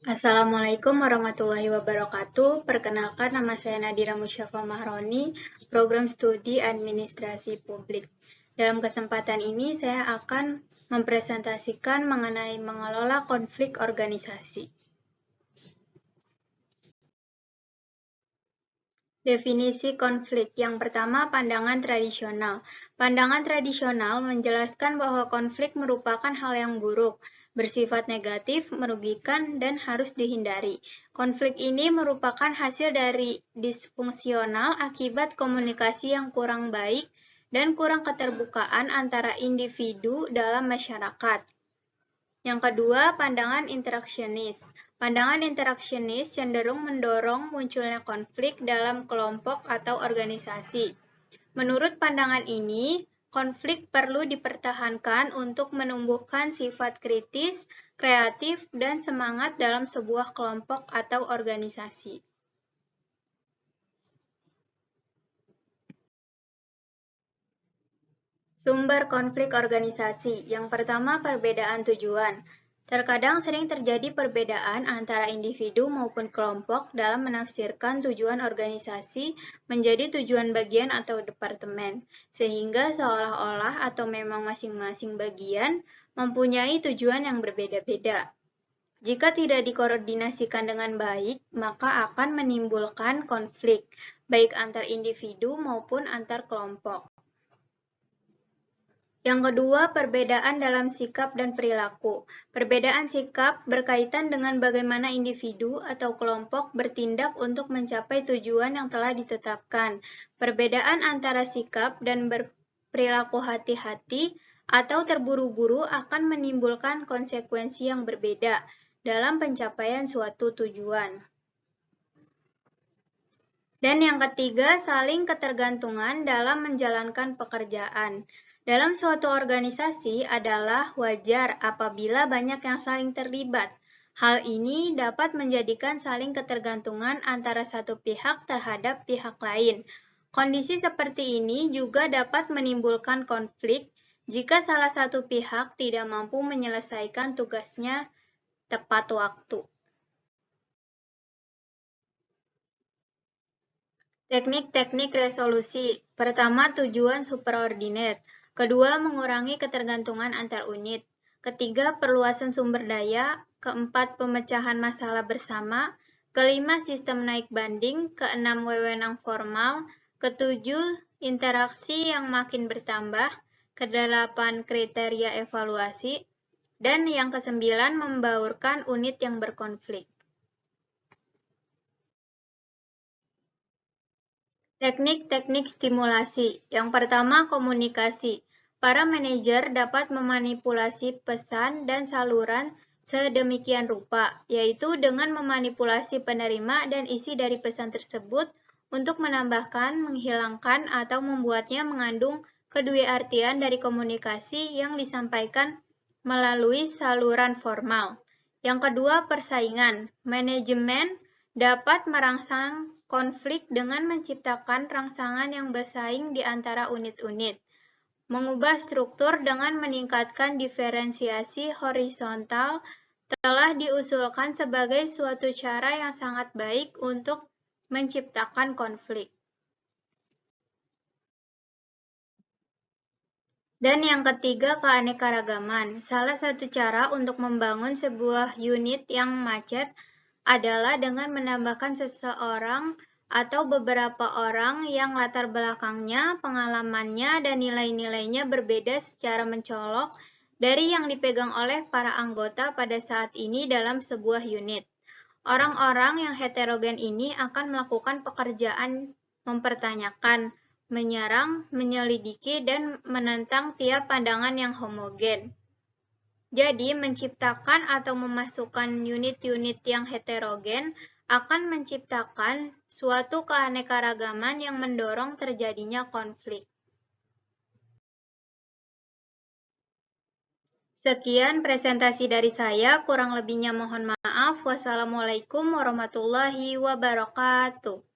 Assalamualaikum warahmatullahi wabarakatuh. Perkenalkan, nama saya Nadira Musyafa Mahroni, Program Studi Administrasi Publik. Dalam kesempatan ini, saya akan mempresentasikan mengenai mengelola konflik organisasi. Definisi konflik. Yang pertama, pandangan tradisional. Pandangan tradisional menjelaskan bahwa konflik merupakan hal yang buruk, bersifat negatif, merugikan, dan harus dihindari. Konflik ini merupakan hasil dari disfungsional akibat komunikasi yang kurang baik dan kurang keterbukaan antara individu dalam masyarakat. Yang kedua, pandangan interaksionis. Pandangan interaksionis cenderung mendorong munculnya konflik dalam kelompok atau organisasi. Menurut pandangan ini, konflik perlu dipertahankan untuk menumbuhkan sifat kritis, kreatif, dan semangat dalam sebuah kelompok atau organisasi. Sumber konflik organisasi. Yang pertama, perbedaan tujuan. Terkadang sering terjadi perbedaan antara individu maupun kelompok dalam menafsirkan tujuan organisasi menjadi tujuan bagian atau departemen, sehingga seolah-olah atau memang masing-masing bagian mempunyai tujuan yang berbeda-beda. Jika tidak dikoordinasikan dengan baik, maka akan menimbulkan konflik, baik antar individu maupun antar kelompok. Yang kedua, perbedaan dalam sikap dan perilaku. Perbedaan sikap berkaitan dengan bagaimana individu atau kelompok bertindak untuk mencapai tujuan yang telah ditetapkan. Perbedaan antara sikap dan berperilaku hati-hati atau terburu-buru akan menimbulkan konsekuensi yang berbeda dalam pencapaian suatu tujuan. Dan yang ketiga, saling ketergantungan dalam menjalankan pekerjaan. Dalam suatu organisasi adalah wajar apabila banyak yang saling terlibat. Hal ini dapat menjadikan saling ketergantungan antara satu pihak terhadap pihak lain. Kondisi seperti ini juga dapat menimbulkan konflik jika salah satu pihak tidak mampu menyelesaikan tugasnya tepat waktu. Teknik-teknik resolusi. Pertama, tujuan superordinat. Kedua, mengurangi ketergantungan antar unit. Ketiga, perluasan sumber daya. Keempat, pemecahan masalah bersama. Kelima, sistem naik banding. Keenam, wewenang formal. Ketujuh, interaksi yang makin bertambah. Kedelapan, kriteria evaluasi. Dan yang kesembilan, membaurkan unit yang berkonflik. Teknik-teknik stimulasi. Yang pertama, komunikasi. Para manajer dapat memanipulasi pesan dan saluran sedemikian rupa, yaitu dengan memanipulasi penerima dan isi dari pesan tersebut untuk menambahkan, menghilangkan, atau membuatnya mengandung kedua artian dari komunikasi yang disampaikan melalui saluran formal. Yang kedua, persaingan. Manajemen dapat merangsang konflik dengan menciptakan rangsangan yang bersaing di antara unit-unit, mengubah struktur dengan meningkatkan diferensiasi horizontal telah diusulkan sebagai suatu cara yang sangat baik untuk menciptakan konflik. Dan yang ketiga, keanekaragaman. Salah satu cara untuk membangun sebuah unit yang macet adalah dengan menambahkan seseorang atau beberapa orang yang latar belakangnya, pengalamannya, dan nilai-nilainya berbeda secara mencolok dari yang dipegang oleh para anggota pada saat ini dalam sebuah unit. Orang-orang yang heterogen ini akan melakukan pekerjaan mempertanyakan, menyerang, menyelidiki, dan menentang tiap pandangan yang homogen. Jadi, menciptakan atau memasukkan unit-unit yang heterogen akan menciptakan suatu keanekaragaman yang mendorong terjadinya konflik. Sekian presentasi dari saya, kurang lebihnya mohon maaf. Wassalamualaikum warahmatullahi wabarakatuh.